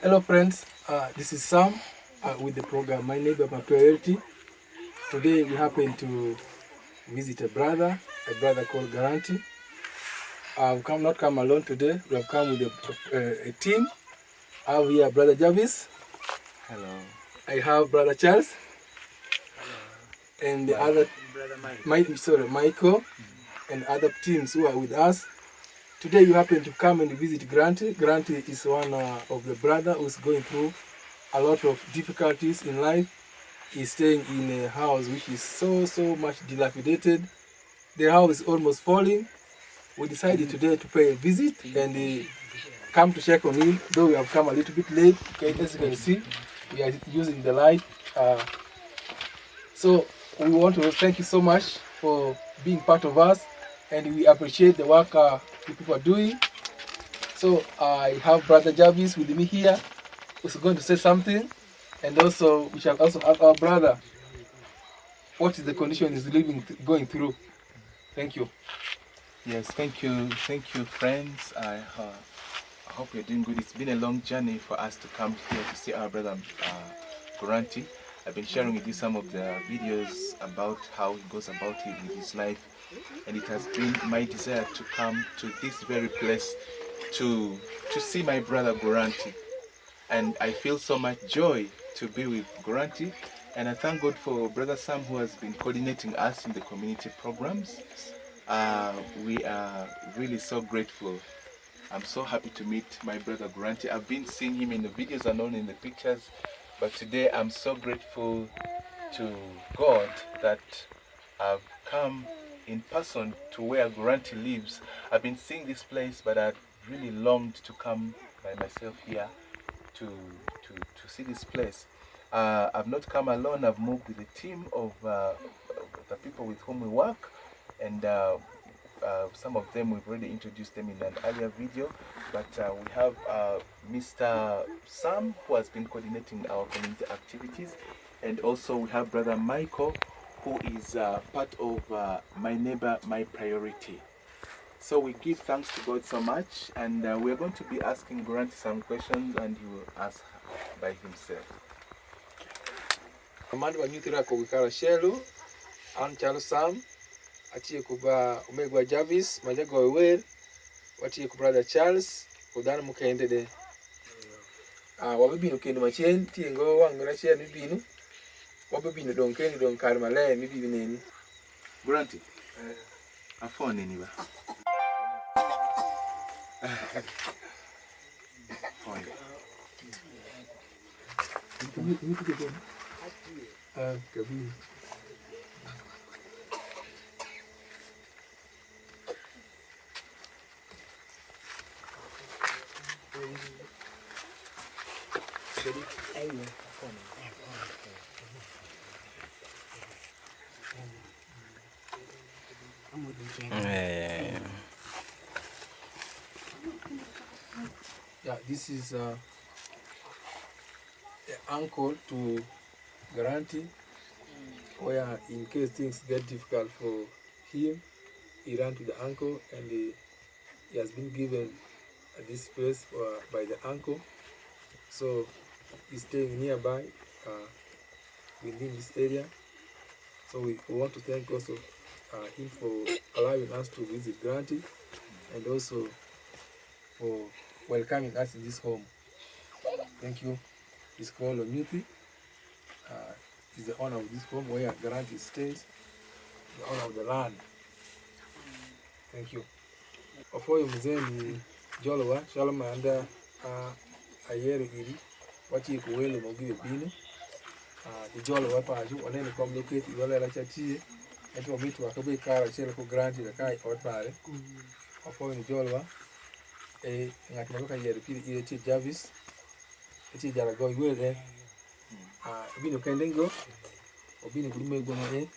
Hello friends, this is Sam with the program My Neighbor, My Priority. Today we happen to visit a brother called Guranti. We've not come alone today, we have come with a team. I have here Brother Javis. Hello. I have Brother Charles. Hello. And the other, Michael, and other teams who are with us. Today you happen to come and visit Guranti. Guranti is one of the brother who's going through a lot of difficulties in life. He's staying in a house which is so much dilapidated. The house is almost falling. We decided today to pay a visit and come to check on him, though we have come a little bit late. Okay, as you can see, we are using the light. So we want to thank you so much for being part of us, and we appreciate the work you people are doing. So I have Brother Javis with me here, who's going to say something, and also we shall also have our brother. What is the condition he's going through? Thank you. Yes, thank you, friends. I hope you're doing good. It's been a long journey for us to come here to see our brother Guranti. I've been sharing with you some of the videos about how he goes about it with his life, and it has been my desire to come to this very place to see my brother Guranti. And I feel so much joy to be with Guranti, and I thank God for Brother Sam, who has been coordinating us in the community programs. We are really so grateful. I'm so happy to meet my brother Guranti. I've been seeing him in the videos and on in the pictures, but today I'm so grateful to God that I've come in person to where Guranti lives. I've been seeing this place, but I've really longed to come by myself here to see this place. I've not come alone. I've moved with a team of the people with whom we work, and some of them we've already introduced them in an earlier video, but we have Mr. Sam, who has been coordinating our community activities, and also we have Brother Michael, who is part of My Neighbor, My Priority. So we give thanks to God so much, and we're going to be asking Guranti some questions, and he will ask by himself. Amanda banyuthira ko wikara shelu an chalo Sam atie kuba umegwa Javis majego Avur watie ku Brother Charles udana mukende de wabibino kendo machien tiengo wangora chien bibino wabibino don kendo don kar male mi bibineni Guranti afone ni ba Yeah, this is the uncle to Guranti, where in case things get difficult for him, he ran to the uncle, and he has been given this place by the uncle. So he's staying nearby within this area. So we want to thank also him for allowing us to visit Guranti, and also for welcoming us in this home. Thank you. It's called Omuthi. He's the owner of this home where Guranti stays, the owner of the land. Thank you. Before you mzeni Jolowa, Shalom anda ayere iri, wati kuwele mogiwe bino. The Jolowa paju, onene communicate, iwala la chatiye, ento mitu wakabe kara chele ko Guranti la kai otpare. Before you Jolowa, ngati maluka yere pili ile ti Javis, eti jara go iwele. Bino kendengo, obini kudume goma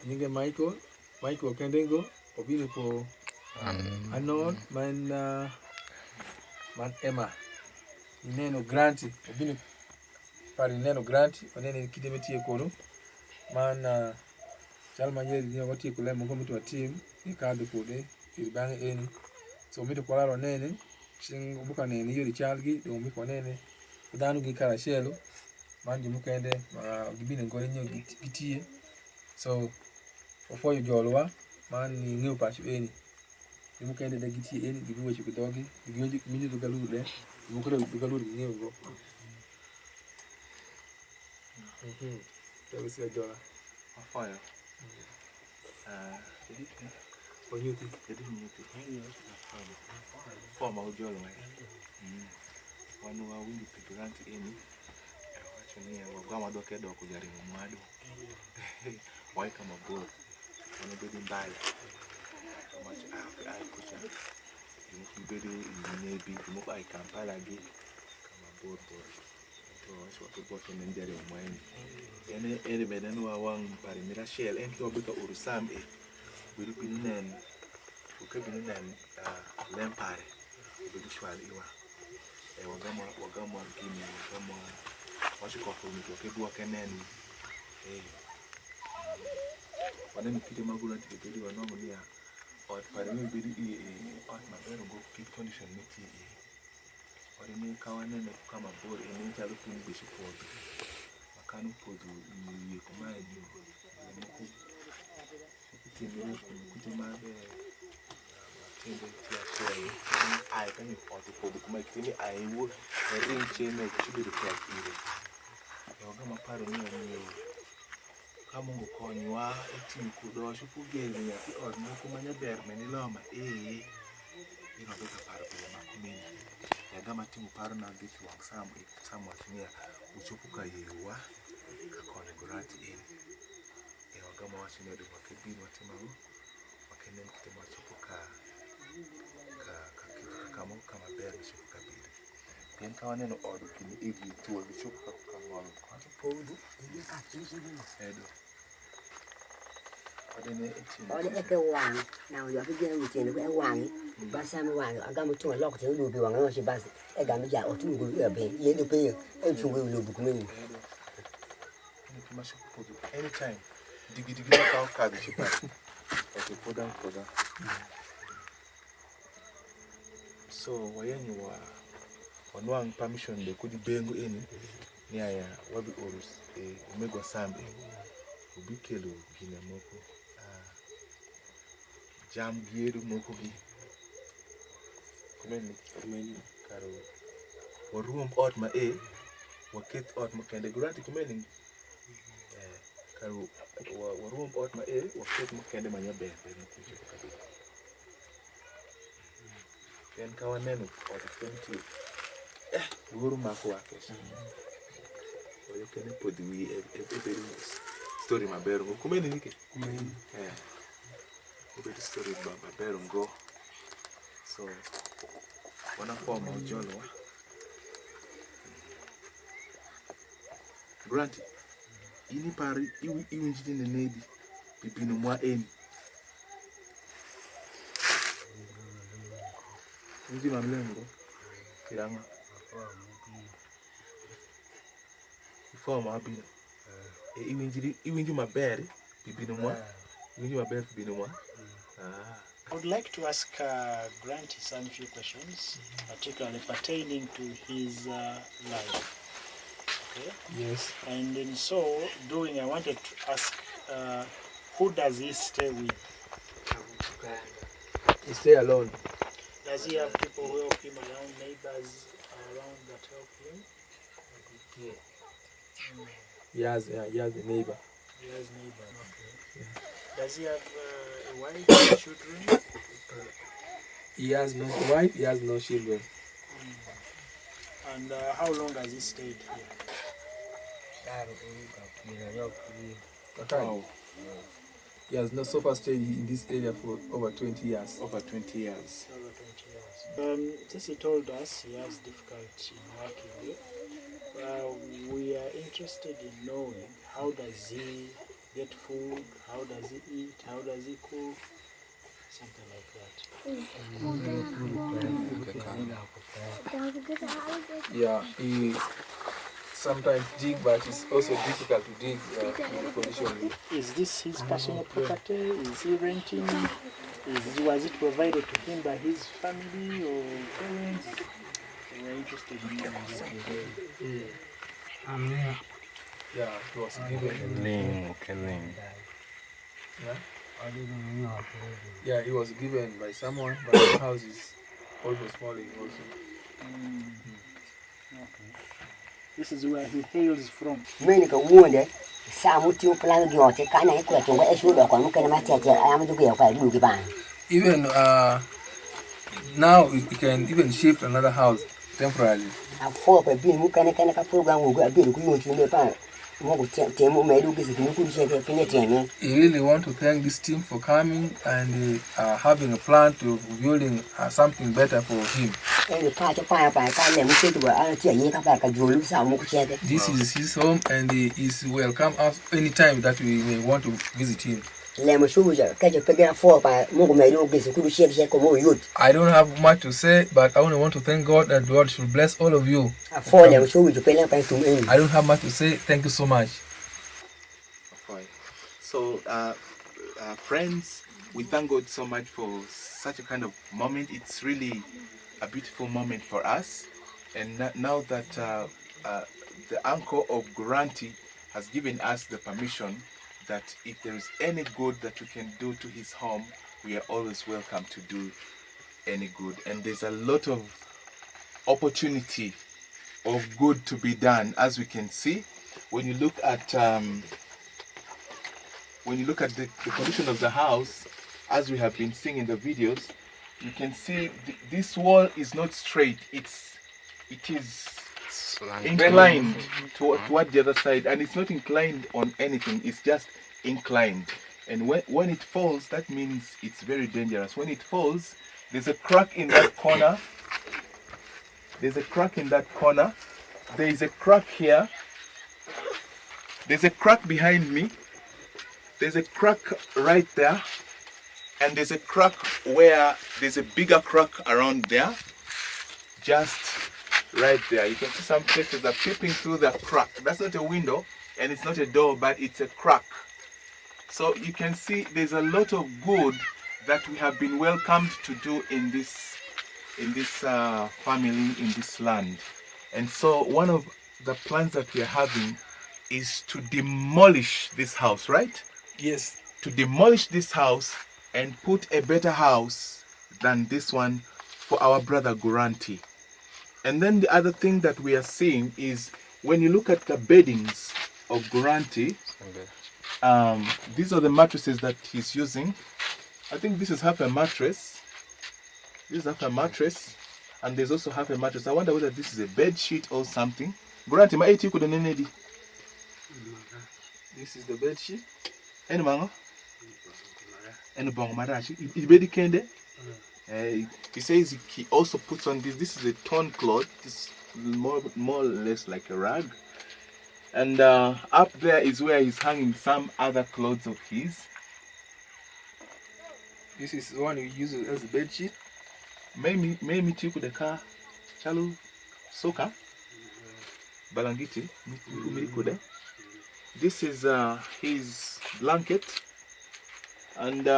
Ninge Michael kendengo, obini ko Anon man Emma. Neno Guranti, obini pari neno Guranti, onene kidemeti ekono. Man Chalma yeri ni wati kule mungo mitu wa team, ni kadu kude, ilibang eni. So mitu kwa lalo nene, Ching buka nene yori chalgi do mi konene danu gi karashelo manji mukende gibine ngore nyo gitie so before you jolwa man ni ngiu pachu eni mukende da gitie eni gibi wechu dogi gibi minyu do galude mukule do galude ngiu go Javis ya jola fire onyuti forma ujolo wanu wa wingi Guranti eni wacho ni wagama doke doko jaribu mwadu wai kama bor wanu bedi mbali much I kucha you bedi maybe you ai Kampala gi kama bor to wacho ko ko men jaribu mwani ene meden wa wang pare mirashel en to bika urusam biri bininen uke bininen lempare biri shwal iwa wagama gini wagama wacho ko ko mito ke duoke nen wanen kite Guranti bidi wanomo niya ot pare mi bidi ot maber go kit condition miti ori ni kawanene kama bor ene chalo pin bishi podo makanu podo ni kuma dio moko kitembele kutemade tende tia share ai kan ot podo kuma kitini ai wo ring chene chibiri kwa ile yoga maparo ni kama ngokonywa etini kudo shupu gezi ya ki od moko manya ber meniloma ino beka paro pile makumini yaga matimu paro na bichi wang samu atinia uchopu ka yewa kakone Guranti eni waga mawachini adu wakibini watimamu wakenen kitema wachopu kama ber uchopu ka bide pien kawaneno odu kini igi tuwa uchopu ka ngolo kwacho poudu edo Ode eke wang na uyo kige mtende kwa wangi basa mi wangi agamu tunga loko te ulubi wangi no shibasi ega mi ja otu ngulu ya be yende pe enchungu ulubi kumeni anytime digi ka ka di chipa okay poda so wayenyi wa onwang permission de kudi bengu eni ni aya wabi orus umego sambe ubikelo gine moko jam gieru moko gi kumeni karo warum ot ma waket ot ma kende Guranti kumeni karo warum ot ma waket ma kende manya ber ken kawaneno ot kenti guru mako wakes oyo kene podwi story maber ngo kumeni nike obedi story maber ngo so wana forma ujolo Guranti ini pari iwinjini nenedi bibino mwa eni inji mamlengo kiranga forma abino iwinji maber bibino mwa I would like to ask Guranti some few questions, particularly pertaining to his life. Okay? yes And in so doing, I wanted to ask, who does he stay with? he stay alone Does he have people who help him around, neighbors around that help him? he has a neighbor He has neighbors. Okay. Does he have a wife and children? he has no wife he has no children And how long has he stayed here? wow he has not so far stayed in this area for over 20 years over 20 years Over 20 years. Since he told us he has difficulty in working here, we are interested in knowing how does he get food, how does he eat, how does he cook, something like that. yeah he sometimes dig but it's also difficult to dig in the condition Is this his personal property? Is he renting Was it provided to him by his family or parents? We're interested in knowing that. Yeah, he was given. Yeah? Yeah, he was given by someone, but the house is almost falling also. Okay. This is where he hails from. Many go wounded. Some two plan your take kind of question. What issue the one can I tell you? I am to be a quite good man. Even now, we can even shift another house temporarily. A four per being who can a program will go a bit of you to the pan. Temo made you visit you could share a I really want to thank this team for coming and having a plan to building something better for him. This is his home and he is welcome us anytime that we may want to visit him. I don't have much to say, but I only want to thank God that God should bless all of you. I don't have much to say. Thank you so much. So, friends, we thank God so much for such a kind of moment. It's really a beautiful moment for us. And now that the uncle of Guranti has given us the permission that if there is any good that we can do to his home, we are always welcome to do any good. And there's a lot of opportunity of good to be done, as we can see. When you look at the condition of the house, as we have been seeing in the videos, you can see this wall is not straight. It is inclined toward the other side, and it's not inclined on anything. It's just inclined. And when it falls, that means it's very dangerous. When it falls, there's a crack in that corner. There's a crack in that corner. There is a crack here. There's a crack behind me. There's a crack right there. And there's a crack where there's a bigger crack around there. Just right there. You can see some places are peeping through the crack. That's not a window and it's not a door, but it's a crack. So you can see there's a lot of good that we have been welcomed to do in this family, in this land. And so one of the plans that we are having is to demolish this house, right? Yes. To demolish this house and put a better house than this one for our brother Guranti. And then the other thing that we are seeing is when you look at the beddings of Guranti, these are the mattresses that he's using. I think this is half a mattress. This is half a mattress. And there's also half a mattress. I wonder whether this is a bed sheet or something. Guranti, ma eti kuda nenedi. This is the bed sheet. Any mango? Any bong marachi? Ibedi kende? He says he also puts on this. This is a torn cloth. This is more or less like a rag. And up there is where he's hanging some other clothes of his. This is the one he uses as a bed sheet. Maybe tiku the car. Chalu soka. Balangiti. Milikude. This is his blanket. And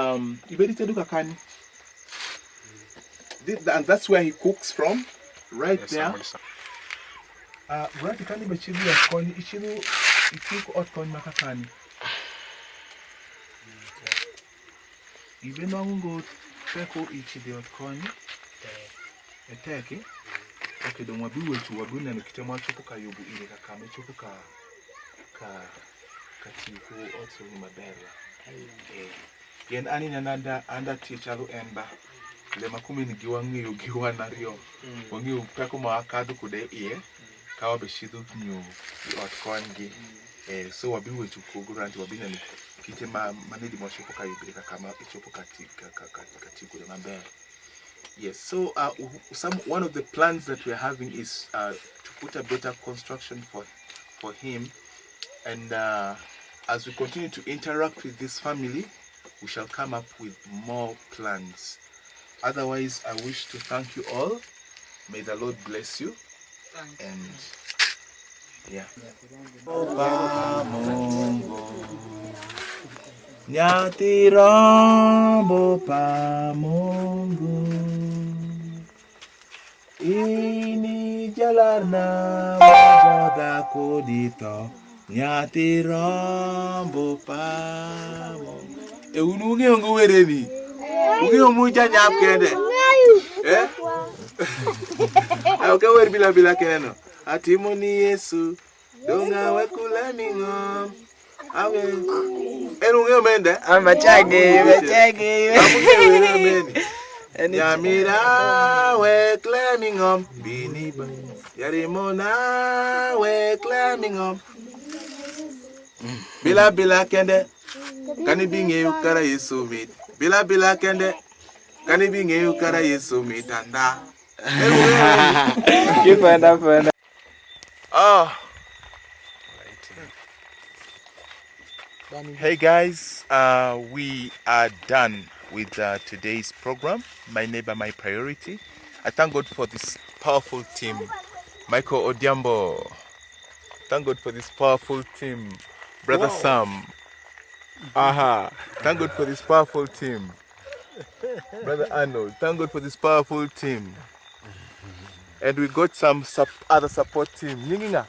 and that's where he cooks from, right there. Right, can you chill your corn? Ichilu, ichiku hot corn makakani. Even wango teko ichili hot corn. Eteke. Okay, don't wabi wetu wabuna nikitema choku kayubu ile kakame choku katiku also ni mabera. Yen ani nananda anda tichalu emba. Le makumi ni giwa na rio. Wangi upeko maakadu kude iye. Kawa beshidu nyu otkongi. So wabi wetu Guranti wabina ni kitema manedi mwashuko kayubirika kama ichopo katiku de mabera. Yes, so one of the plans that we're having is to put a better construction for him. And as we continue to interact with this family, we shall come up with more plans. Otherwise, I wish to thank you all. May the Lord bless you. And yeah. Nyati rombo pa Mungu. Ini jalarna mogoda kodito. Nyati rombo pa Mungu. Ununge ungu wereni. Unge umuja nyap kende. Oke wer bila keno. Atimoni Yesu. Donga wekula mingom. Awe. Unge umende. Amachage. Yamira we climbing on Bini Yarimona we climbing on Bila kende Kani binge ukara yesu mit Bila kende Kani binge ukara yesu mit anda Oh Hey guys, we are done with today's program, My Neighbor, My Priority. I thank God for this powerful team. Michael Odiambo. Thank God for this powerful team. Brother Sam. Thank God for this powerful team. Brother Arnold. Thank God for this powerful team. And we got some other support team. Nyinginga?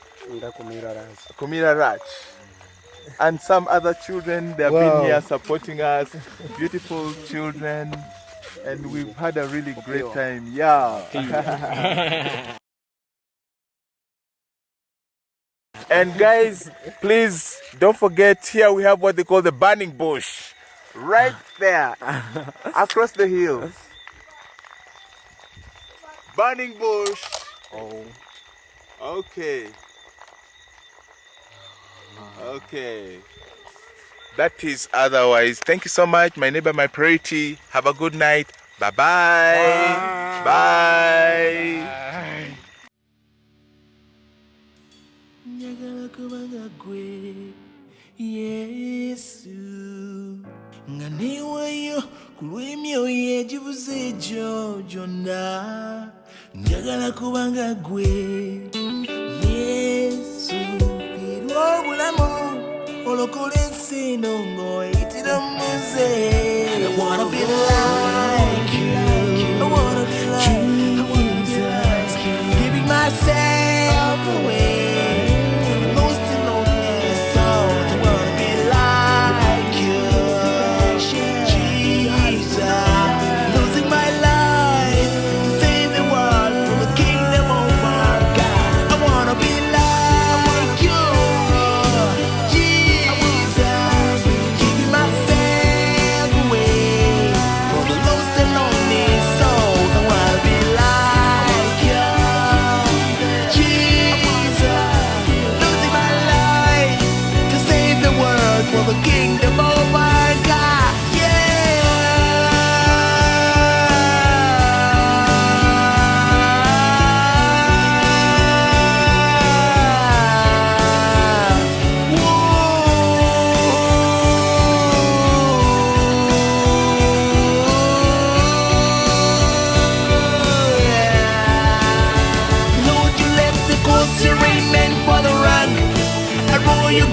Kumira Rach. And some other children, they have been here supporting us. Beautiful children. And we've had a really great time. Yeah. And guys, please don't forget, here we have what they call the burning bush. Right there. Across the hills. Burning bush. Oh. Okay. Okay. That is otherwise. Thank you so much. My neighbor, my priority. Have a good night. Bye-bye. Bye. I wanna be like you. I wanna be like you. Giving myself away. Lost in lonely souls. I wanna be like you. Jesus. Losing my life to save the world from the kingdom of our God. I wanna be like you. Kingdom of my God, Lord, you left the coast to remain for the run. I roll you.